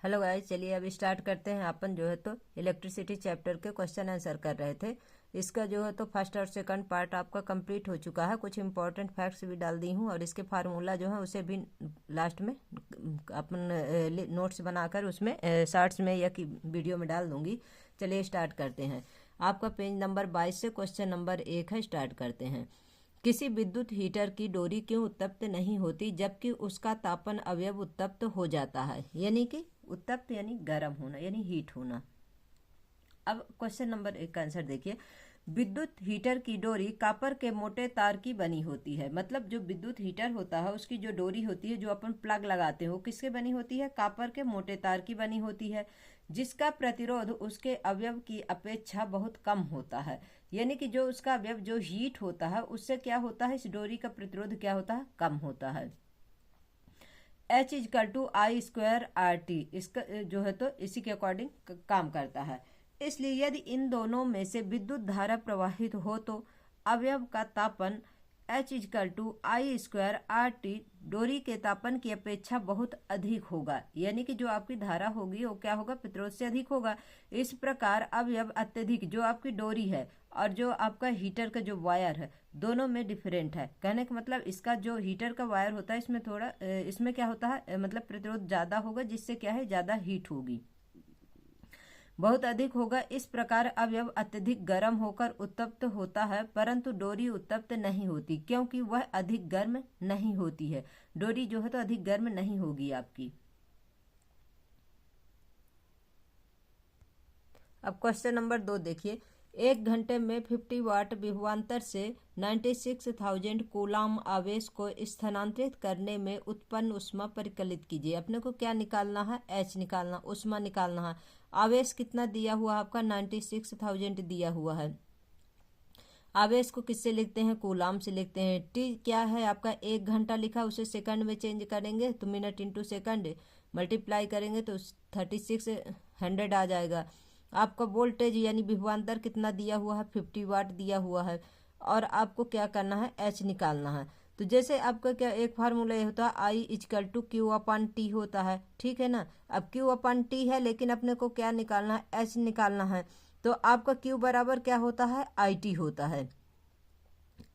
Hello guys, चलिए अब start करते हैं। अपन जो है तो इलेक्ट्रिसिटी चैप्टर के क्वेश्चन आंसर कर रहे थे। इसका जो है तो फर्स्ट और सेकंड पार्ट आपका कंप्लीट हो चुका है। कुछ इंपॉर्टेंट फैक्ट्स भी डाल दी हूँ और इसके फार्मूला जो है उसे भी लास्ट में अपन नोट्स बनाकर उसमें शॉर्ट्स में या कि वीडियो में डाल दूंगी। चलिए स्टार्ट करते हैं। आपका पेज नंबर 22 से क्वेश्चन नंबर 1 है। स्टार्ट करते हैं। किसी विद्युत हीटर की डोरी क्यों उत्तप्त नहीं होती जबकि उसका तापन अवयव उत्तप्त हो जाता है? यानी कि उत्तप्त यानी गर्म होना, यानी हीट होना। अब क्वेश्चन नंबर 1 का आंसर देखिए। विद्युत हीटर की डोरी कॉपर के मोटे तार की बनी होती है। मतलब जो विद्युत हीटर होता है उसकी जो डोरी होती है, जो अपन प्लग लगाते हैं, वो किसके बनी होती है? कॉपर के मोटे तार की बनी होती है, जिसका प्रतिरोध उसके अवयव की अपेक्षा बहुत कम होता है। यानी कि जो उसका अवयव जो हीट होता है उससे क्या होता है, इस डोरी का प्रतिरोध क्या होता है? कम होता है। H=I²RT इसका जो है तो इसी के अकॉर्डिंग काम करता है। इसलिए यदि इन दोनों में से विद्युत धारा प्रवाहित हो तो अवयव का तापन H=I²RT डोरी के तापन की अपेक्षा बहुत अधिक होगा। यानी कि जो आपकी धारा होगी वो क्या होगा? प्रतिरोध से अधिक होगा। इस प्रकार अवयव अत्यधिक, जो आपकी डोरी है और जो आपका हीटर का जो वायर है, दोनों में डिफरेंट है। कहने का मतलब इसका जो हीटर का वायर होता है इसमें थोड़ा इसमें क्या होता है, मतलब प्रतिरोध ज़्यादा होगा, जिससे क्या है, ज़्यादा हीट होगी, बहुत अधिक होगा। इस प्रकार अवयव अत्यधिक गर्म होकर उत्तप्त होता है, परंतु डोरी उत्तप्त नहीं होती क्योंकि वह अधिक गर्म नहीं होती है। डोरी जो है तो अधिक गर्म नहीं होगी आपकी। अब क्वेश्चन नंबर 2 देखिए। 1 घंटे में 50 वाट विभवांतर से 96,000 कूलाम आवेश को स्थानांतरित करने में उत्पन्न ऊष्मा परिकलित कीजिए। अपने को क्या निकालना है? एच निकालना, ऊष्मा निकालना है। आवेश कितना दिया हुआ है आपका? 96,000 दिया हुआ है। आवेश को किससे लिखते हैं? कूलाम से लिखते हैं। टी क्या है आपका? 1 घंटा लिखा, उसे सेकंड में चेंज करेंगे तो मिनट इंटू सेकंड मल्टीप्लाई करेंगे तो 3600 आ जाएगा। आपका वोल्टेज यानी विभवांतर कितना दिया हुआ है? 50 वाट दिया हुआ है। और आपको क्या करना है? एच निकालना है। तो जैसे आपका क्या एक फार्मूला ये होता है, I=Q/T होता है, ठीक है ना। अब Q/T है, लेकिन अपने को क्या निकालना है? एच निकालना है। तो आपका Q बराबर क्या होता है? IT होता है।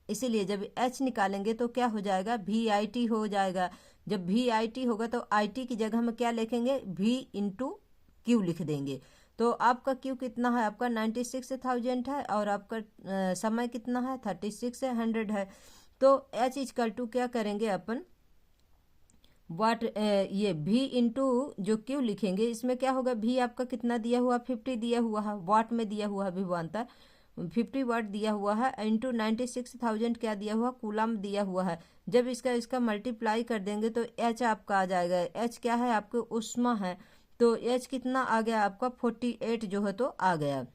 इसीलिए जब H निकालेंगे तो क्या हो जाएगा? VIT हो जाएगा। जब VIT होगा तो IT की जगह में क्या लिखेंगे? V/Q लिख देंगे। तो आपका Q कितना है? आपका 96,000 है और आपका समय कितना है? 3600 है। तो H= क्या करेंगे अपन? वाट ये V/, जो Q लिखेंगे, इसमें क्या होगा? V आपका कितना दिया हुआ? 50 दिया हुआ है, वाट में दिया हुआ है विभवांतर, 50 वाट दिया हुआ है, इंटू 96,000 क्या दिया हुआ? कूलम दिया हुआ है। जब इसका मल्टीप्लाई कर देंगे तो H आपका आ जाएगा। H क्या है? आपको ऊष्मा है। तो H कितना आ गया आपका? 48 जो है तो आ गया।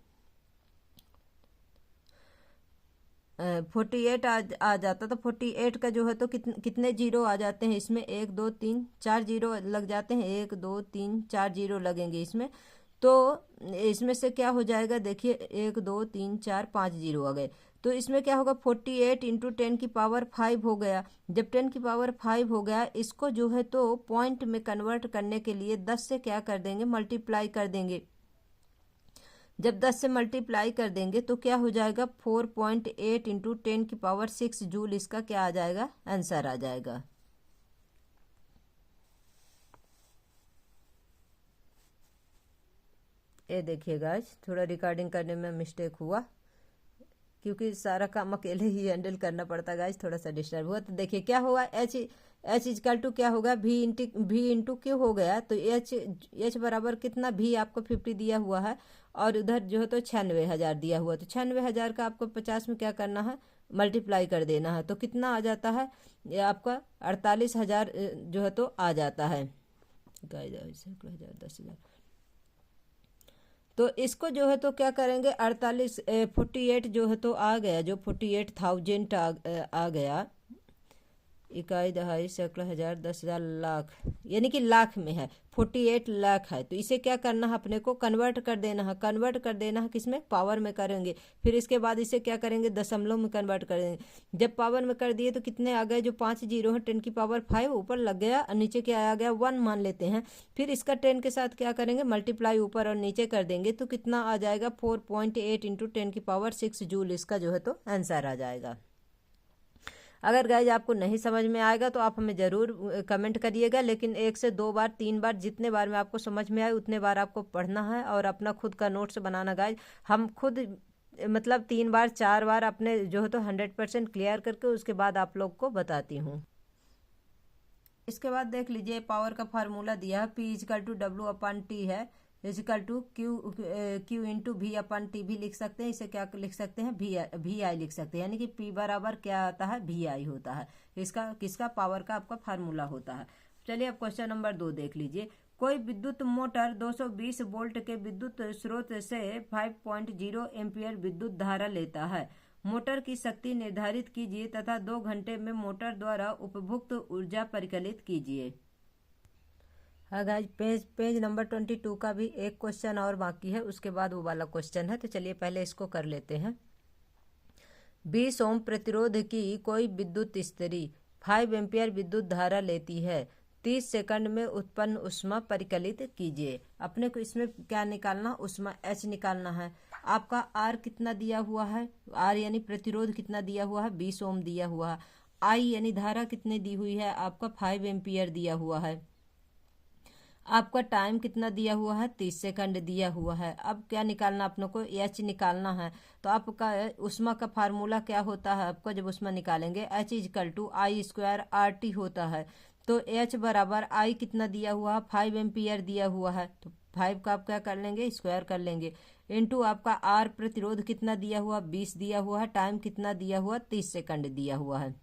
48 आ जाता। तो 48 का जो है तो कितने जीरो आ जाते हैं इसमें? 1 2 3 4 जीरो लग जाते हैं। 1 2 3 4 जीरो लगेंगे इसमें। तो इसमें से क्या हो जाएगा? देखिए 1 2 3 4 5 जीरो आ गए। तो इसमें क्या होगा? 48 इंटू 10⁵ हो गया। जब 10⁵ हो गया, इसको जो है तो पॉइंट में कन्वर्ट करने के लिए 10 से क्या कर देंगे? मल्टीप्लाई कर देंगे। जब 10 से मल्टीप्लाई कर देंगे तो क्या हो जाएगा? 4.8 इंटू 10⁶ जूल इसका क्या आ जाएगा? आंसर आ जाएगा। ये देखिएगा, थोड़ा रिकॉर्डिंग करने में मिस्टेक हुआ क्योंकि सारा काम अकेले ही हैंडल करना पड़ता है गाइस, थोड़ा सा डिस्टर्ब हुआ। तो देखिए क्या हुआ? H= क्या होगा? V/Q हो गया। तो H बराबर कितना? V आपको 50 दिया हुआ है और उधर जो है तो 96,000 दिया हुआ। तो 96,000 का आपको 50 में क्या करना है? मल्टीप्लाई कर देना है। तो कितना आ जाता है? ये आपका 48,000 जो है तो आ जाता है। 10,000। तो इसको जो है तो क्या करेंगे? 48 जो है तो आ गया, जो 48,000 आ गया। इकाई, दहाई, सैकड़ा, हजार, 10,000, लाख, यानी कि लाख में है, 48 लाख है। तो इसे क्या करना है, अपने को कन्वर्ट कर देना है। कन्वर्ट कर देना है किसमें, पावर में करेंगे। फिर इसके बाद इसे क्या करेंगे, दशमलव में कन्वर्ट कर देंगे। जब पावर में कर दिए तो कितने आ गए, जो 5 जीरो है 10⁵ ऊपर लग गया और नीचे क्या आ गया 1 मान लेते हैं। फिर इसका 10 के साथ क्या करेंगे, मल्टीप्लाई ऊपर और नीचे कर देंगे तो कितना आ जाएगा 4.8 इंटू 10⁶ जूल, इसका जो है तो आंसर आ जाएगा। अगर गाइज आपको नहीं समझ में आएगा तो आप हमें ज़रूर कमेंट करिएगा, लेकिन 1 से 2 बार 3 बार जितने बार में आपको समझ में आए उतने बार आपको पढ़ना है और अपना खुद का नोट्स बनाना। गाइज हम खुद मतलब 3 बार 4 बार अपने जो है तो 100% क्लियर करके उसके बाद आप लोग को बताती हूँ। इसके बाद देख लीजिए पावर का फार्मूला दिया है, P=W/T है, Q इंटू V/T भी लिख सकते हैं। इसे क्या लिख सकते हैं, VI लिख सकते हैं, यानी कि P बराबर क्या आता है, VI होता है। इसका किसका, पावर का आपका फार्मूला होता है। चलिए अब क्वेश्चन नंबर 2 देख लीजिए। कोई विद्युत मोटर 220 वोल्ट के विद्युत स्रोत से 5.0 एम्पियर विद्युत धारा लेता है। मोटर की शक्ति निर्धारित कीजिए तथा 2 घंटे में मोटर द्वारा उपभुक्त ऊर्जा परिकलित कीजिए। हाँ गाइज, पेज नंबर 22 का भी एक क्वेश्चन और बाकी है, उसके बाद वो वाला क्वेश्चन है। तो चलिए पहले इसको कर लेते हैं। 20 ओम प्रतिरोध की कोई विद्युत स्त्री 5 एम्पियर विद्युत धारा लेती है। 30 सेकंड में उत्पन्न ऊष्मा परिकलित कीजिए। अपने को इसमें क्या निकालना, ऊष्मा H निकालना है। आपका R कितना दिया हुआ है, R यानी प्रतिरोध कितना दिया हुआ है, 20 ओम दिया हुआ है। I यानी धारा कितने दी हुई है, आपका 5 एम्पियर दिया हुआ है। आपका टाइम कितना दिया हुआ है, 30 सेकंड दिया हुआ है। अब क्या निकालना, अपनों को H निकालना है। तो आपका ऊष्मा का फार्मूला क्या होता है, आपको जब ऊष्मा निकालेंगे H=I²RT होता है। तो H बराबर I कितना दिया हुआ है, 5 एम्पियर दिया हुआ है। तो 5 का आप क्या कर लेंगे, स्क्वायर कर लेंगे, इंटू आपका R प्रतिरोध कितना दिया हुआ, 20 दिया हुआ है। टाइम कितना दिया हुआ, 30 सेकंड दिया हुआ है।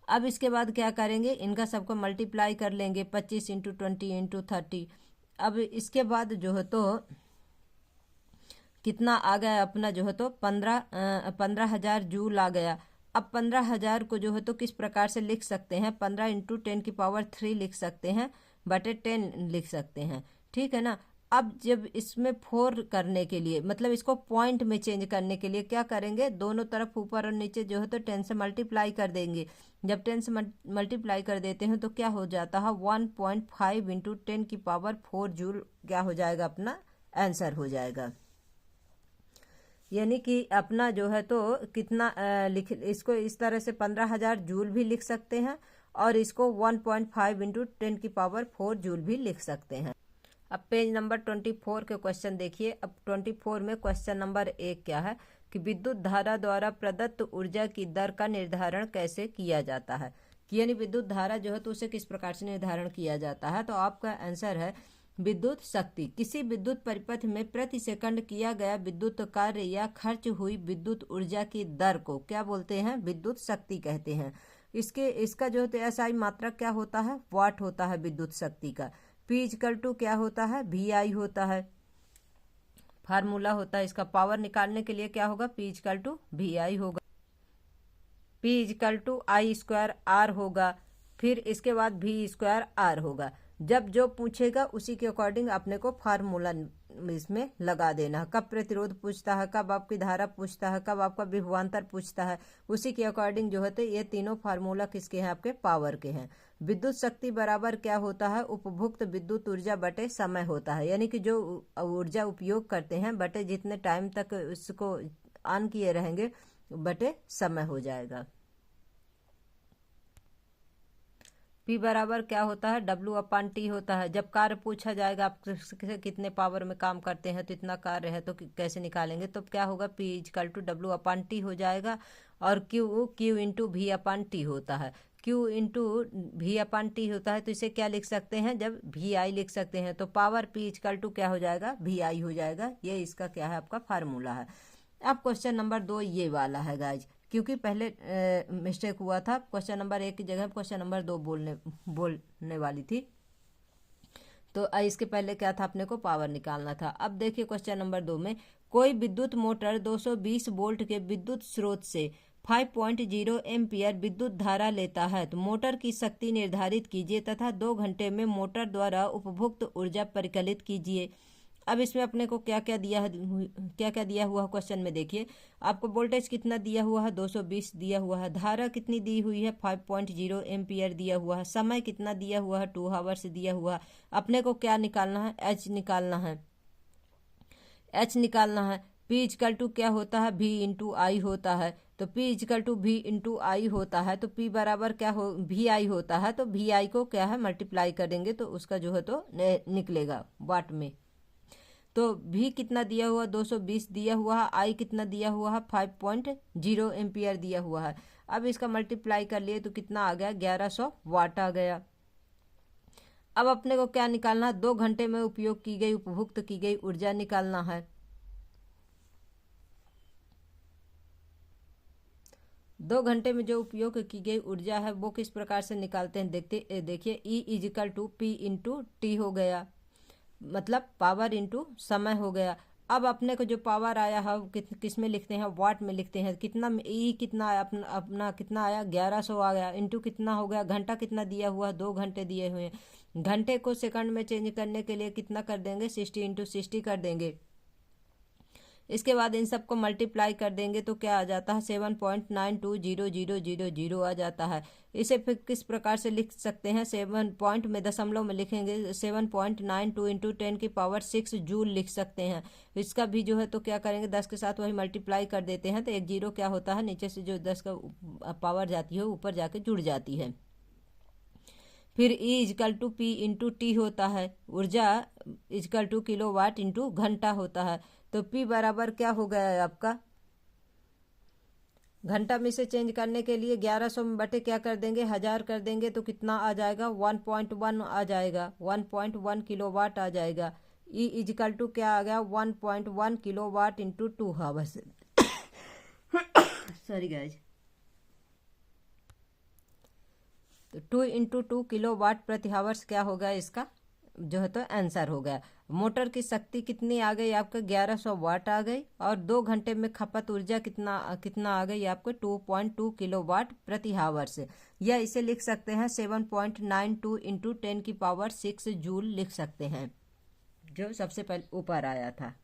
अब इसके बाद क्या करेंगे, इनका सबको मल्टीप्लाई कर लेंगे, 25 इंटू 20 इंटू 30। अब इसके बाद जो है तो कितना आ गया अपना, जो है तो 15,000 जूल आ गया। अब 15,000 को जो है तो किस प्रकार से लिख सकते हैं, 15 इंटू 10⁻³ लिख सकते हैं, बटे 10 लिख सकते हैं, ठीक है ना। अब जब इसमें 4 करने के लिए, मतलब इसको पॉइंट में चेंज करने के लिए क्या करेंगे, दोनों तरफ ऊपर और नीचे जो है तो 10 से मल्टीप्लाई कर देंगे। जब 10 से मल्टीप्लाई कर देते हैं तो क्या हो जाता है, 1.5 इंटू 10⁻⁴ जूल क्या हो जाएगा, अपना आंसर हो जाएगा। यानी कि अपना जो है तो कितना इसको इस तरह से 15,000 जूल भी लिख सकते हैं और इसको 1.5 इंटू 10⁻⁴ जूल भी लिख सकते हैं। अब पेज नंबर 24 के क्वेश्चन देखिए। अब 24 में क्वेश्चन नंबर 1 क्या है कि विद्युत धारा द्वारा प्रदत्त ऊर्जा की दर का निर्धारण कैसे किया जाता है, कि यानी विद्युत धारा जो है तो उसे किस प्रकार से निर्धारण किया जाता है। तो आपका आंसर है विद्युत शक्ति। किसी विद्युत परिपथ में प्रति सेकंड किया गया विद्युत कार्य या खर्च हुई विद्युत ऊर्जा की दर को क्या बोलते हैं, विद्युत शक्ति कहते हैं। इसका जो है SI मात्रक क्या होता है, वाट होता है विद्युत शक्ति का। P= क्या होता है, VI होता है। फार्मूला होता है इसका, पावर निकालने के लिए क्या होगा, P=VI होगा, P=I²R होगा, फिर इसके बाद V²R होगा। जब जो पूछेगा उसी के अकॉर्डिंग अपने को फार्मूला इसमें लगा देना। कब प्रतिरोध पूछता है, कब आपकी धारा पूछता है, कब आपका विभवांतर पूछता है, उसी के अकॉर्डिंग जो होते ये तीनों फार्मूला किसके हैं, आपके पावर के हैं। विद्युत शक्ति बराबर क्या होता है, उपभुक्त विद्युत ऊर्जा बटे समय होता है, यानी कि जो ऊर्जा उपयोग करते हैं बटे जितने टाइम तक उसको ऑन किए रहेंगे बटे समय हो जाएगा। P बराबर क्या होता है, W/T होता है। जब कार्य पूछा जाएगा आप कितने पावर में काम करते हैं तो इतना कार्य है तो कैसे निकालेंगे, तो क्या होगा, P=W/T हो जाएगा। और Q इंटू V/T होता है, Q इंटू V/T होता है। तो इसे क्या लिख सकते हैं, जब VI लिख सकते हैं तो पावर P= क्या हो जाएगा, VI हो जाएगा। ये इसका क्या है, आपका फार्मूला है। अब क्वेश्चन नंबर 2 ये वाला है गाइज, क्योंकि पहले मिस्टेक हुआ था, क्वेश्चन नंबर 1 की जगह क्वेश्चन नंबर 2 बोलने वाली थी। तो इसके पहले क्या था, अपने को पावर निकालना था। अब देखिए क्वेश्चन नंबर 2 में कोई विद्युत मोटर 220 वोल्ट के विद्युत स्रोत से 5.0 एम्पियर विद्युत धारा लेता है। तो मोटर की शक्ति निर्धारित कीजिए तथा 2 घंटे में मोटर द्वारा उपभोक्त ऊर्जा परिकलित कीजिए। अब इसमें अपने को क्या क्या दिया है, क्या क्या दिया हुआ क्वेश्चन में देखिए। आपको वोल्टेज कितना दिया हुआ है, 220 दिया हुआ है। धारा कितनी दी हुई है, 5.0 एम्पियर दिया हुआ है। समय कितना दिया हुआ है, 2 आवर्स दिया हुआ है। अपने को क्या निकालना है, एच निकालना है। एच निकालना है। P इजकल टू क्या होता है, V इंटू आई होता है। तो P is equal to V into I होता है। तो P बराबर क्या हो, VI होता है। तो VI को क्या है, मल्टीप्लाई करेंगे तो उसका जो है तो निकलेगा वाट में। तो V कितना दिया हुआ, 220 दिया हुआ है। I कितना दिया हुआ है, 5.0 एम्पियर दिया हुआ है। अब इसका मल्टीप्लाई कर लिए तो कितना आ गया, 1100 वाट आ गया। अब अपने को क्या निकालना है, 2 घंटे में उपयोग की गई, उपभुक्त की गई ऊर्जा निकालना है। 2 घंटे में जो उपयोग की गई ऊर्जा है वो किस प्रकार से निकालते हैं, देखिए E equal to P into T हो गया, मतलब पावर इंटू समय हो गया। अब अपने को जो पावर आया है किस में लिखते हैं, वाट में लिखते हैं। कितना ई कितना आया, अपना कितना आया, 1100 आ गया। इंटू कितना हो गया, घंटा कितना दिया हुआ, 2 घंटे दिए हुए हैं। घंटे को सेकंड में चेंज करने के लिए कितना कर देंगे, 60 इंटू 60 कर देंगे। इसके बाद इन सबको मल्टीप्लाई कर देंगे तो क्या आ जाता है, 7.920000 आ जाता है। इसे फिर किस प्रकार से लिख सकते हैं, 7 पॉइंट में दशमलव में लिखेंगे, 7.92 इंटू 10⁻6 जूल लिख सकते हैं। इसका भी जो है तो क्या करेंगे, 10 के साथ वही मल्टीप्लाई कर देते हैं तो एक जीरो क्या होता है, नीचे से जो 10 का पावर जाती है ऊपर जाके जुड़ जाती है। फिर E equal to P into T होता है, ऊर्जा इजकल टू किलोवाट इंटू घंटा होता है। तो P बराबर क्या हो गया है आपका, घंटा में से चेंज करने के लिए 1100 में बटे क्या कर देंगे, 1000 कर देंगे तो कितना आ जाएगा, 1.1 आ जाएगा, 1.1 किलोवाट आ जाएगा। E इजकल टू क्या आ गया, 1.1 kilowatt into 2 hours. Sorry guys. तो 2 इंटू 2 किलो वाट प्रति आवर्स क्या होगा, इसका जो है तो आंसर हो गया। मोटर की शक्ति कितनी आ गई आपका, 1100 वाट आ गई। और 2 घंटे में खपत ऊर्जा कितना कितना आ गई आपको, 2.2 किलो वाट प्रति आवर्स। या इसे लिख सकते हैं 7.92 इंटू 10⁻6 जूल लिख सकते हैं, जो सबसे पहले ऊपर आया था।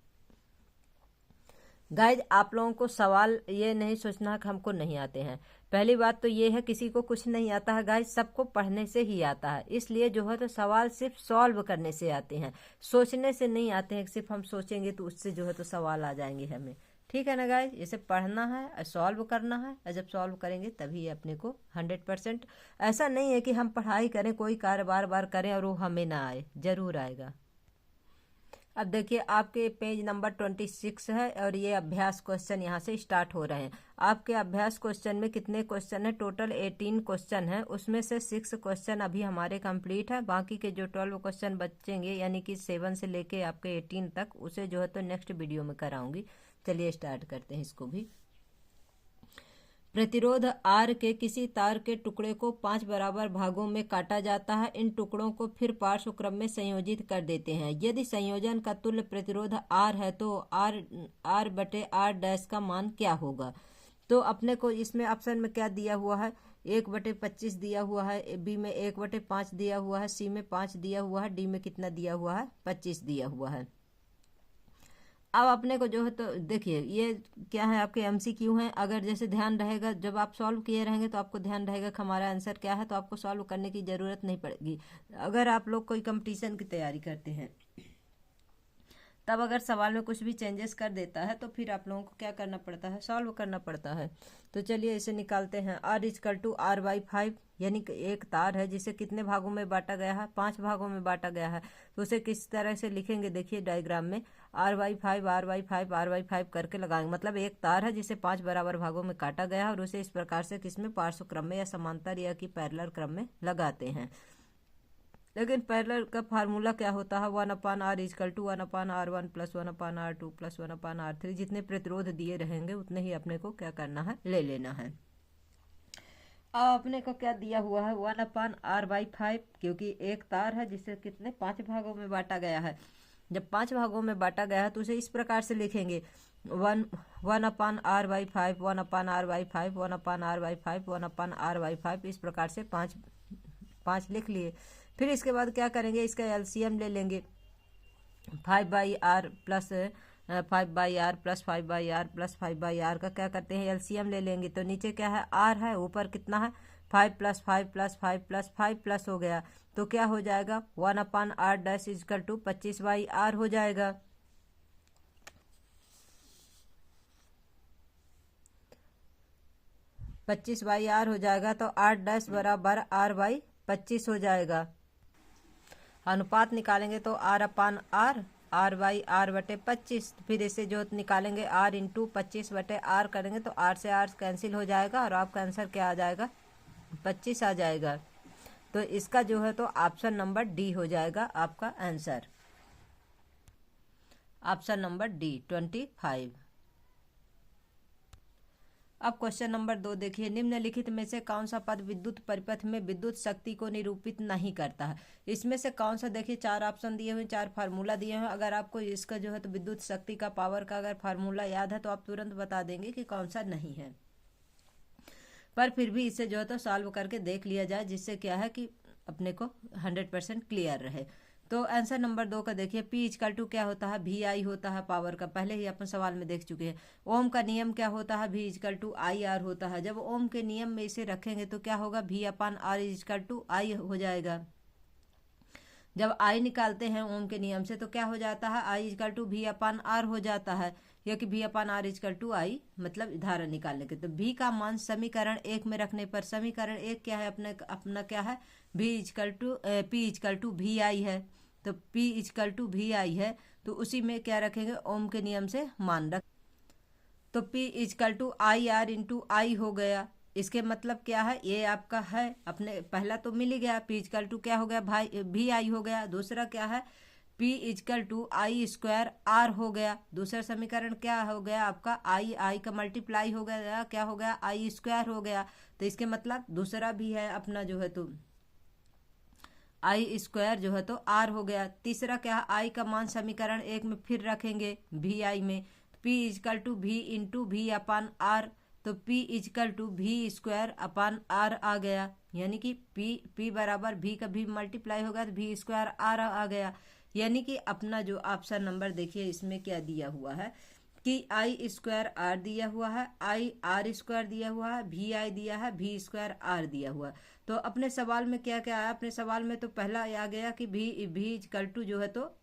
गाइज आप लोगों को सवाल ये नहीं सोचना कि हमको नहीं आते हैं। पहली बात तो ये है, किसी को कुछ नहीं आता है गाइज, सबको पढ़ने से ही आता है। इसलिए जो है तो सवाल सिर्फ सॉल्व करने से आते हैं, सोचने से नहीं आते हैं। सिर्फ हम सोचेंगे तो उससे जो है तो सवाल आ जाएंगे हमें, ठीक है ना गाइज। इसे पढ़ना है, सॉल्व करना है, और जब सॉल्व करेंगे तभी अपने को 100%। ऐसा नहीं है कि हम पढ़ाई करें, कोई कार्य बार बार करें और वो हमें ना आए, जरूर आएगा। अब देखिए आपके पेज नंबर 26 है और ये अभ्यास क्वेश्चन यहाँ से स्टार्ट हो रहे हैं। आपके अभ्यास क्वेश्चन में कितने क्वेश्चन है, टोटल 18 क्वेश्चन है। उसमें से 6 क्वेश्चन अभी हमारे कंप्लीट है। बाकी के जो 12 क्वेश्चन बचेंगे, यानी कि 7 से लेके आपके 18 तक, उसे जो है तो नेक्स्ट वीडियो में कराऊंगी। चलिए स्टार्ट करते हैं इसको भी। प्रतिरोध R के किसी तार के टुकड़े को 5 बराबर भागों में काटा जाता है। इन टुकड़ों को फिर पार्श्व क्रम में संयोजित कर देते हैं। यदि संयोजन का तुल्य प्रतिरोध R है तो R बटे R डैश का मान क्या होगा। तो अपने को इसमें ऑप्शन में क्या दिया हुआ है, 1/25 दिया हुआ है, बी में 1/5 दिया हुआ है, सी में 5 दिया हुआ है, डी में कितना दिया हुआ है, 25 दिया हुआ है। अब अपने को जो है तो देखिए ये क्या है, आपके MCQ हैं। अगर जैसे ध्यान रहेगा, जब आप सॉल्व किए रहेंगे तो आपको ध्यान रहेगा कि हमारा आंसर क्या है, तो आपको सॉल्व करने की ज़रूरत नहीं पड़ेगी। अगर आप लोग कोई कंपटीशन की तैयारी करते हैं तब अगर सवाल में कुछ भी चेंजेस कर देता है तो फिर आप लोगों को क्या करना पड़ता है, सॉल्व करना पड़ता है। तो चलिए इसे निकालते हैं। R इजकल टू R/5, यानी कि एक तार है जिसे कितने भागों में बांटा गया है, 5 भागों में बांटा गया है। तो उसे किस तरह से लिखेंगे, देखिए डायग्राम में R/5 R/5 R/5 करके लगाएंगे। मतलब एक तार है जिसे 5 बराबर भागों में काटा गया है और उसे इस प्रकार से किसमें, पार्श्व क्रम में या समांतर या कि पैरेलल क्रम में लगाते हैं। लेकिन पैरेलल का फार्मूला क्या होता है, 1/r is equal to 1/r1 plus 1/r2 plus 1/r3। जितने प्रतिरोध दिए रहेंगे उतने ही अपने को क्या करना है, ले लेना है। अब अपने को क्या दिया हुआ है, 1/r/5, क्योंकि एक तार है जिसे कितने 5 भागों में बांटा गया है। जब 5 भागों में बांटा गया है तो उसे इस प्रकार से लिखेंगे 1/r/5, 1/r/5, 1/r/5, 1/r/5, इस प्रकार से पाँच लिख लिए। फिर इसके बाद क्या करेंगे, इसका एलसीएम ले लेंगे। 5/r plus 5/r plus 5/r plus 5/r का क्या करते हैं, एलसीएम ले लेंगे। तो नीचे क्या है, r है, ऊपर कितना है 5 प्लस 5 प्लस 5 प्लस 5 प्लस हो गया, तो क्या हो जाएगा 1/r' इजकल टू 25/r हो जाएगा। पच्चीस बाई आर हो जाएगा, तो r' बराबर r/25 हो जाएगा। अनुपात निकालेंगे तो r/r, r/r/25। फिर इसे जो निकालेंगे r इंटू 25/r करेंगे तो r से r कैंसिल हो जाएगा और आपका आंसर क्या आ जाएगा, 25 आ जाएगा। तो इसका जो है तो ऑप्शन नंबर डी हो जाएगा आपका आंसर, ऑप्शन नंबर डी 25। अब क्वेश्चन नंबर 2 देखिए, निम्नलिखित में से कौन सा पद विद्युत परिपथ में विद्युत शक्ति को निरूपित नहीं करता है। इसमें से कौन सा, देखिए 4 ऑप्शन दिए हुए, 4 फार्मूला दिए हुए। अगर आपको इसका जो है तो विद्युत शक्ति का, पावर का अगर फार्मूला याद है तो आप तुरंत बता देंगे कि कौन सा नहीं है, पर फिर भी इसे जो है तो सॉल्व करके देख लिया जाए, जिससे क्या है कि अपने को 100% क्लियर रहे। तो आंसर नंबर 2 का देखिए, P इक्वल टू क्या होता है, भी आई होता है पावर का, पहले ही अपन सवाल में देख चुके हैं। ओम का नियम क्या होता है, भी इक्वल टू आई आर होता है। जब ओम के नियम में इसे रखेंगे तो क्या होगा, भी अपान आर इक्वल टू आई हो जाएगा। जब आई निकालते हैं ओम के नियम से तो क्या हो जाता है, आई इक्वल टू भी अपान आर हो जाता है, या कि भी अपान आर इक्वल टू आई, मतलब धारा निकालने के। तो भी का मान समीकरण 1 में रखने पर, समीकरण 1 क्या है अपना क्या है, भी equal to P equal to V I है। तो P equal to V I है, तो उसी में क्या रखेंगे, ओम के नियम से मान रख, तो P equal to I R into I हो गया। इसके मतलब क्या है, ये आपका है अपने पहला तो मिल ही गया, P इक्वल टू क्या हो गया, भाई भी आई हो गया। दूसरा क्या है, P equal to I square R हो गया। दूसरा समीकरण क्या हो गया आपका, आई का मल्टीप्लाई हो गया, क्या हो गया, आई स्क्वायर हो गया। तो इसके मतलब दूसरा भी है अपना जो है तो आई स्क्वायर जो है तो आर हो गया। तीसरा क्या है, आई का मान समीकरण 1 में फिर रखेंगे भी आई में, P इक्वल टू भी इंटू भी अपान आर, तो P इक्वल टू भी स्क्वायर अपान आर आ गया, यानी कि P बराबर भी का भी मल्टीप्लाई होगा तो भी स्क्वायर आर आ गया। यानी कि अपना जो ऑप्शन नंबर देखिए इसमें क्या दिया हुआ है कि आई स्क्वायर आर दिया हुआ है, आई आर स्क्वायर दिया हुआ है, भी आई दिया है, भी स्क्वायर आर दिया हुआ है। तो अपने सवाल में क्या क्या आया, अपने सवाल में तो पहला आ गया कि भी इक्वल टू जो है तो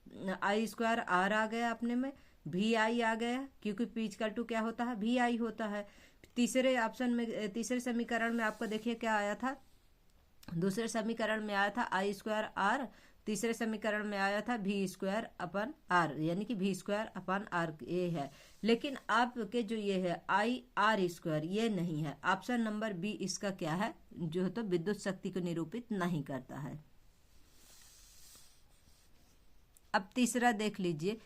आई स्क्वायर आर आ गया, अपने में भी आई आ गया, क्योंकि पी इक्वल टू क्या होता है, भी आई होता है। तीसरे ऑप्शन में, तीसरे समीकरण में आपको देखिए क्या आया था, दूसरे समीकरण में आया था आई स्क्वायर आर, तीसरे समीकरण में आया था भी स्क्वायर अपन आर, यानी कि भी स्क्वायर अपन आर ये है। लेकिन आपके जो ये है आई आर स्क्वायर ये नहीं है, ऑप्शन नंबर बी इसका क्या है, जो है तो विद्युत शक्ति को निरूपित नहीं करता है। अब तीसरा देख लीजिए,